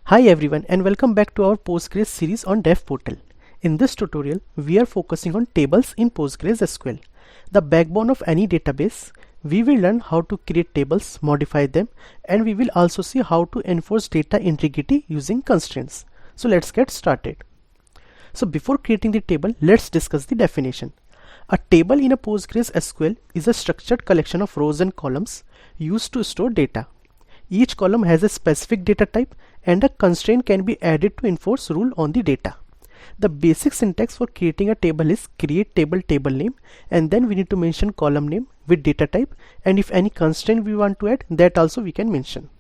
Hi everyone and welcome back to our Postgres series on Dev Portal. In this tutorial, we are focusing on tables in PostgreSQL. The backbone of any database, we will learn how to create tables, modify them, and we will also see how to enforce data integrity using constraints. So let's get started. So before creating the table, let's discuss the definition. A table in a PostgreSQL is a structured collection of rows and columns used to store data. Each column has a specific data type and a constraint can be added to enforce rule on the data. The basic syntax for creating a table is create table name, and then we need to mention column name with data type, and if any constraint we want to add, that also we can mention.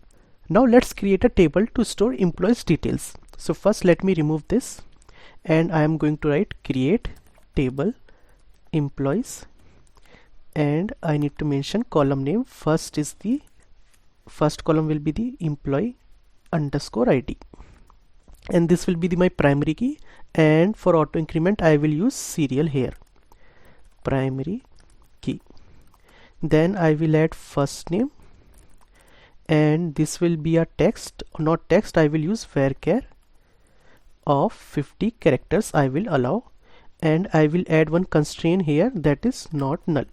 Now let's create a table to store employees details. So first let me remove this and I am going to write create table employees, and I need to mention column name. First column will be the employee underscore ID, and this will be my primary key, and for auto increment I will use serial here, primary key. Then I will add first name, and this will be a text, not text. I will use varchar of 50 characters I will allow, and I will add one constraint here, that is not null.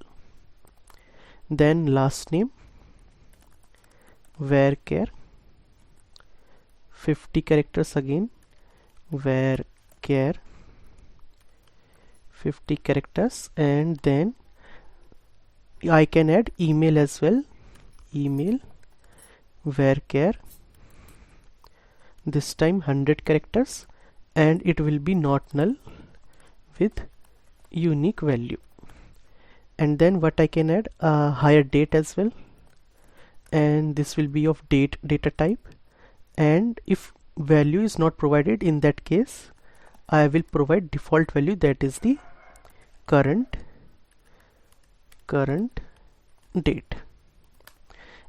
Then last name varchar 50 characters, again varchar 50 characters, and then I can add email as well, email varchar, this time 100 characters, and it will be not null with unique value. And then what I can add, higher date as well, and this will be of data type, and if value is not provided, in that case I will provide default value, that is the current date.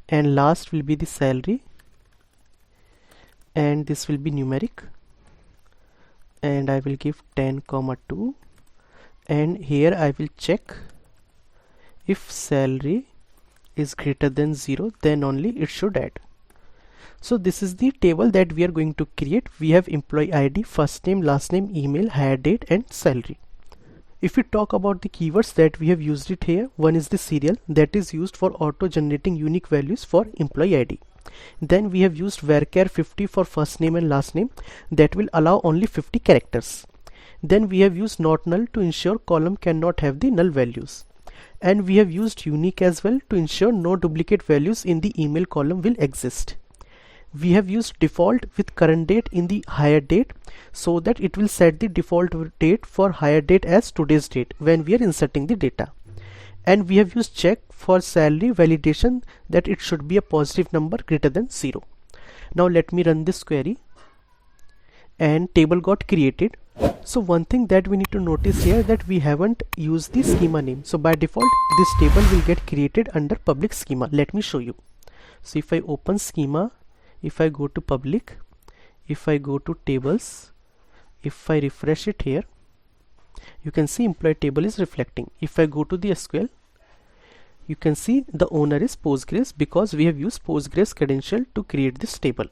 And last will be the salary, and this will be numeric, and I will give 10,2, and here I will check if salary is greater than 0, then only it should add. So this is the table that we are going to create. We have employee ID, first name, last name, email, hire date, and salary. If we talk about the keywords that we have used it here, one is the serial, that is used for auto generating unique values for employee ID. Then we have used varchar 50 for first name and last name, that will allow only 50 characters. Then we have used not null to ensure column cannot have the null values. And we have used unique as well to ensure no duplicate values in the email column will exist. We have used default with current date in the hire date, so that it will set the default date for hire date as today's date when we are inserting the data. And we have used check for salary validation, that it should be a positive number greater than 0. Now let me run this query, and table got created. So one thing that we need to notice here, that we haven't used the schema name. So by default this table will get created under public schema. Let me show you. So if I open schema, if I go to public, if I go to tables, if I refresh it here, you can see employee table is reflecting. If I go to the SQL, you can see the owner is Postgres, because we have used Postgres credential to create this table.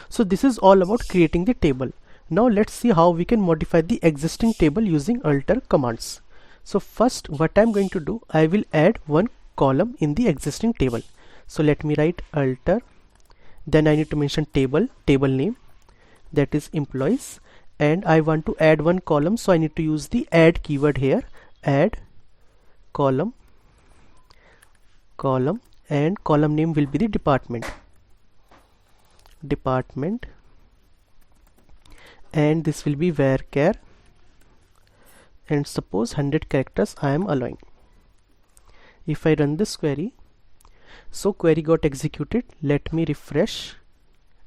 So this is all about creating the table. Now let's see how we can modify the existing table using alter commands. So first what I'm going to do, I will add one column in the existing table. So let me write alter, then I need to mention table name, that is employees, and I want to add one column, so I need to use the add keyword here, add column, and column name will be the department, and this will be varchar, and suppose 100 characters I am allowing. If I run this query, so query got executed. Let me refresh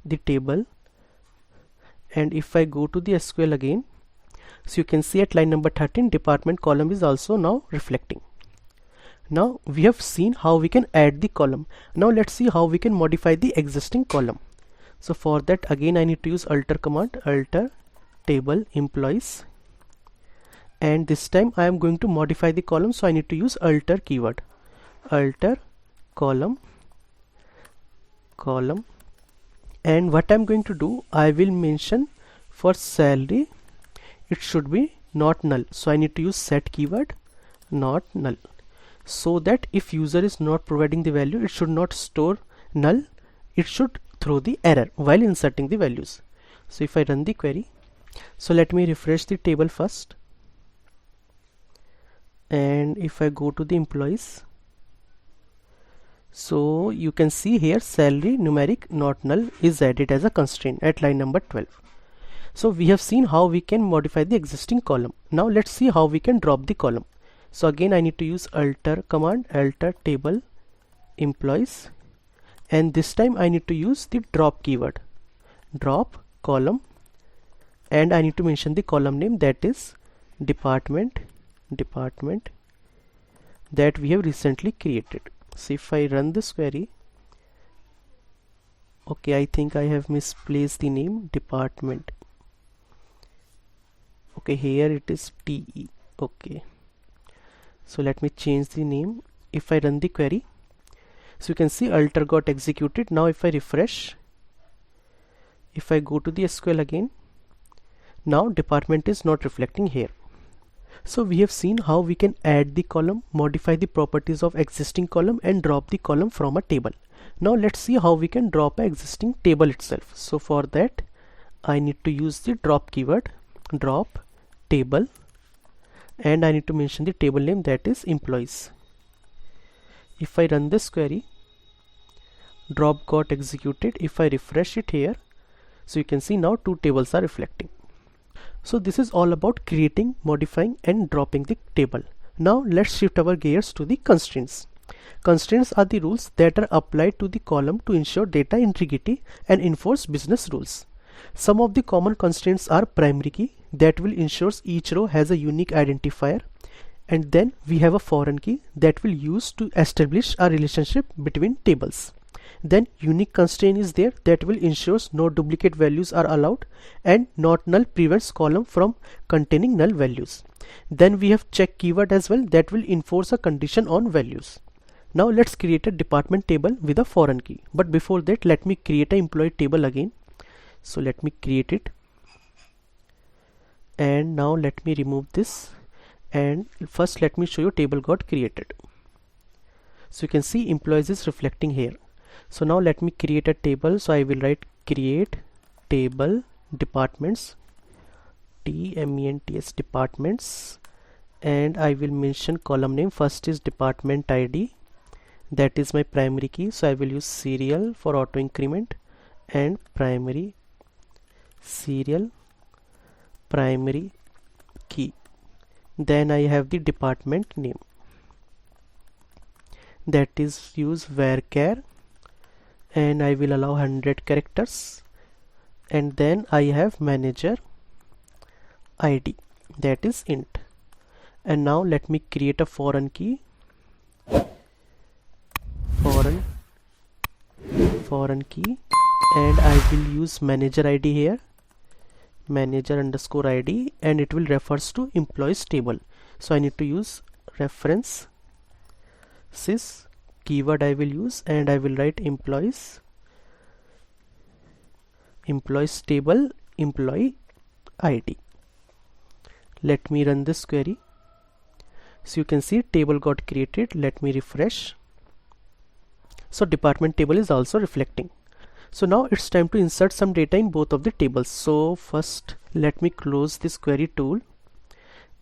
the table, and if I go to the SQL again, so you can see at line number 13 department column is also now reflecting. Now we have seen how we can add the column. Now let's see how we can modify the existing column. So for that again I need to use alter command, alter table employees, and this time I am going to modify the column, so I need to use alter keyword, alter column And what I'm going to do, I will mention for salary it should be not null, so I need to use set keyword not null, so that if user is not providing the value, it should not store null, it should throw the error while inserting the values. So if I run the query, so let me refresh the table first, and if I go to the employees, so you can see here salary numeric not null is added as a constraint at line number 12. So we have seen how we can modify the existing column. Now let's see how we can drop the column. So again I need to use alter command, alter table employees, and this time I need to use the drop keyword, drop column, and I need to mention the column name, that is department that we have recently created. So if I run this query, okay, I think I have misplaced the name department. Okay, here it is TE. Okay, so let me change the name. If I run the query, so you can see alter got executed. Now if I refresh, if I go to the SQL again, now department is not reflecting here. So we have seen how we can add the column, modify the properties of existing column, and drop the column from a table. Now let's see how we can drop an existing table itself. So for that I need to use the drop keyword, drop table, and I need to mention the table name, that is employees. If I run this query, drop got executed. If I refresh it here, so you can see now two tables are reflecting. So this is all about creating, modifying, and dropping the table. Now let's shift our gears to the constraints. Constraints are the rules that are applied to the column to ensure data integrity and enforce business rules. Some of the common constraints are primary key, that will ensure each row has a unique identifier, and then we have a foreign key that will use to establish a relationship between tables. Then unique constraint is there, that will ensure no duplicate values are allowed, and not null prevents column from containing null values. Then we have check keyword as well, that will enforce a condition on values. Now let's create a department table with a foreign key, but before that let me create an employee table again. So let me create it, and now let me remove this, and first let me show you table got created. So you can see employees is reflecting here. So now let me create a table. So I will write create table departments, TMENTS departments, and I will mention column name. First is department ID, that is my primary key, so I will use serial for auto increment, and primary serial primary key. Then I have the department name, that is use varchar, and I will allow 100 characters, and then I have manager ID, that is int. And now let me create a foreign key, foreign key, and I will use manager ID here, manager underscore ID, and it will refers to employees table. So I need to use reference sys keyword I will use, and I will write employees table employee ID. Let me run this query. So you can see table got created. Let me refresh. So department table is also reflecting. So now it's time to insert some data in both of the tables. So first let me close this query tool,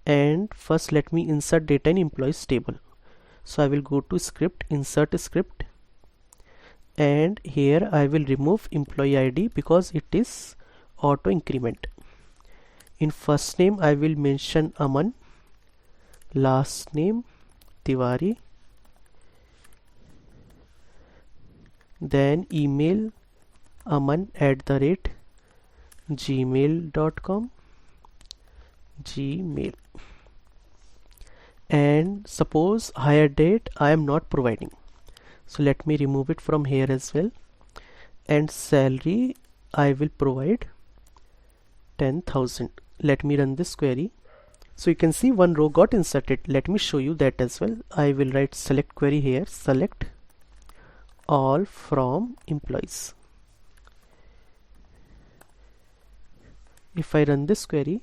and first let me insert data in employees table. So I will go to script, insert script, and here I will remove employee ID because it is auto increment. In first name I will mention Aman, last name Tiwari, then email aman@gmail.com, Gmail, and suppose hire date I am not providing, so let me remove it from here as well, and salary I will provide 10,000. Let me run this query. So you can see one row got inserted. Let me show you that as well. I will write select query here, select all from employees, If I run this query,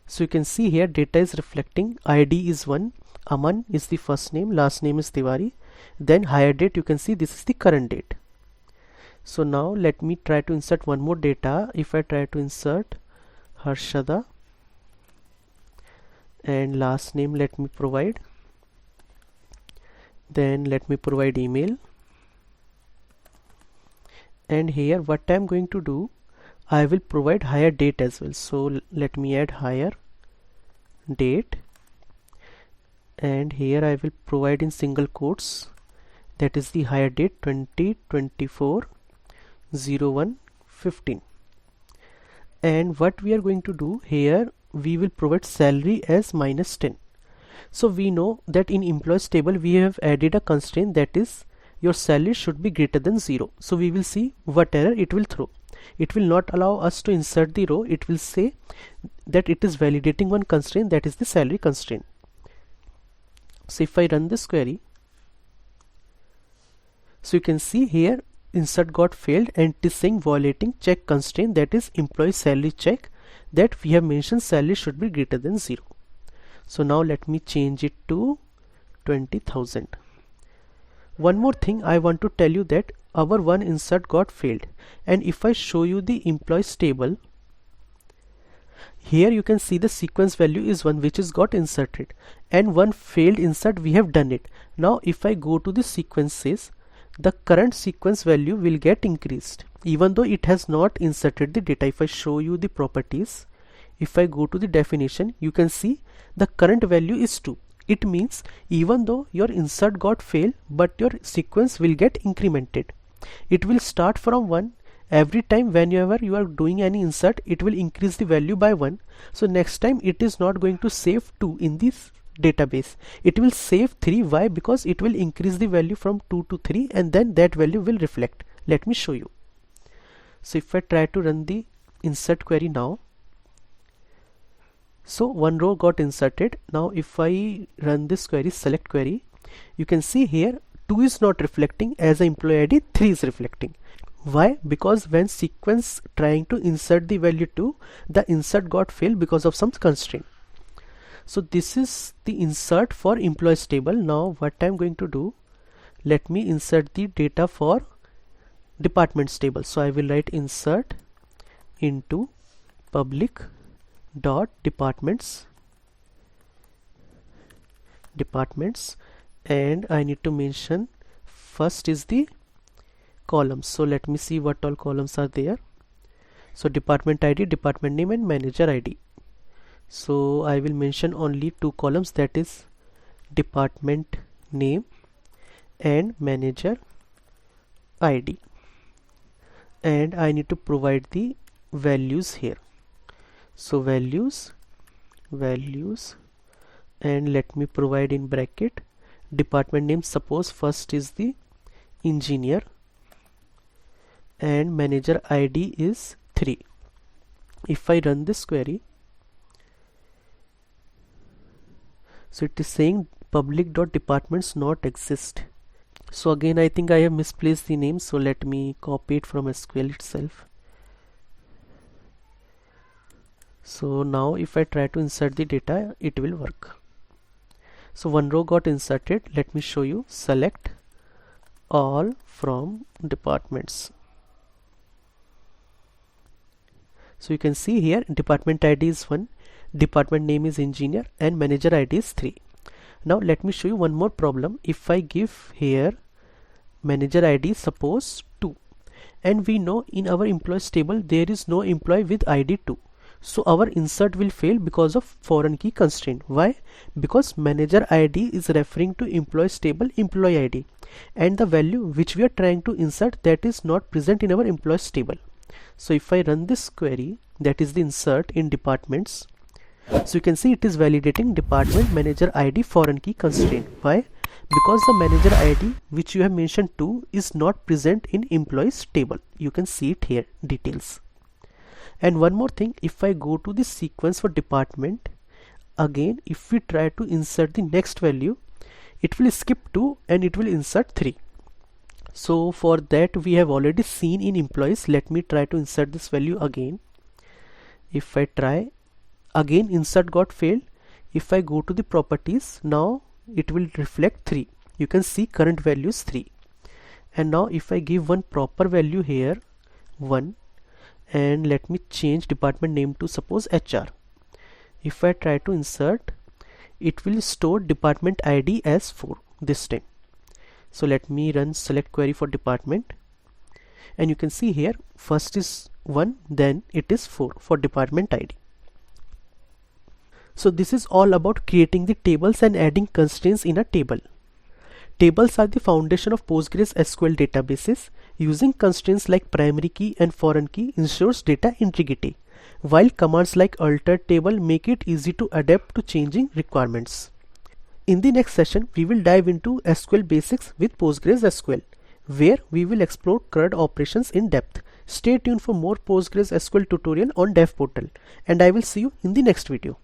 so you can see here data is reflecting ID is 1, Aman is the first name, last name is Tiwari, then hire date, you can see this is the current date. So now let me try to insert one more data. If I try to insert Harshada, and last name let me provide, then let me provide email, and here what I'm going to do, I will provide hire date as well. So let me add hire date, and here I will provide in single quotes, that is the hire date 20/24/01/15. And what we are going to do here, we will provide salary as -10. So we know that in employees table we have added a constraint, that is your salary should be greater than 0. So we will see what error it will throw. It will not allow us to insert the row. It will say that it is validating one constraint, that is the salary constraint. So if I run this query, so you can see here insert got failed, and it is saying violating check constraint, that is employee salary check, that we have mentioned salary should be greater than 0. So now let me change it to 20,000. One more thing I want to tell you, that our one insert got failed, and if I show you the employees table, here you can see the sequence value is 1, which is got inserted, and one failed insert we have done it. Now if I go to the sequences, the current sequence value will get increased even though it has not inserted the data. If I show you the properties, if I go to the definition, you can see the current value is 2. It means even though your insert got failed, but your sequence will get incremented. It will start from 1. Every time whenever you are doing any insert, it will increase the value by 1. So next time it is not going to save 2 in this database, it will save 3. Why? Because it will increase the value from 2 to 3, and then that value will reflect. Let me show you. So if I try to run the insert query now, so one row got inserted. Now if I run this query, select query, you can see here 2 is not reflecting, as the employee ID 3 is reflecting. Why? Because when sequence trying to insert the value 2, the insert got failed because of some constraint. So this is the insert for employees table. Now what I'm going to do, let me insert the data for departments table. So I will write insert into public dot departments, and I need to mention first is the columns. So let me see what all columns are there. So department ID, department name, and manager ID. So I will mention only 2 columns, that is department name and manager ID, and I need to provide the values here. So values, and let me provide in bracket department name. Suppose first is the engineer, and manager ID is 3. If I run this query, so it is saying public.departments not exist. So again I think I have misplaced the name, so let me copy it from SQL itself. So now if I try to insert the data, it will work. So one row got inserted. Let me show you. Select all from departments. So you can see here department ID is 1, department name is engineer, and manager ID is 3. Now let me show you one more problem. If I give here manager ID suppose 2, and we know in our employees table there is no employee with ID 2, so our insert will fail because of foreign key constraint. Why? Because manager ID is referring to employees table employee ID, and the value which we are trying to insert, that is not present in our employees table. So if I run this query, that is the insert in departments, so you can see it is validating department manager ID foreign key constraint. Why? Because the manager ID which you have mentioned 2 is not present in employees table. You can see it here, details. And one more thing, if I go to the sequence for department, again if we try to insert the next value, it will skip 2 and it will insert 3. So for that we have already seen in employees. Let me try to insert this value again. If I try again, insert got failed. If I go to the properties, now it will reflect 3. You can see current value is 3. And now if I give one proper value here, 1, and let me change department name to suppose HR. If I try to insert, it will store department ID as 4 this time. So let me run select query for department, and you can see here first is 1, then it is 4 for department ID. So this is all about creating the tables and adding constraints in a table. Tables are the foundation of PostgreSQL databases. Using constraints like primary key and foreign key ensures data integrity, while commands like alter table make it easy to adapt to changing requirements. In the next session, we will dive into SQL basics with PostgreSQL, where we will explore CRUD operations in depth. Stay tuned for more PostgreSQL tutorial on Dev Portal, and I will see you in the next video.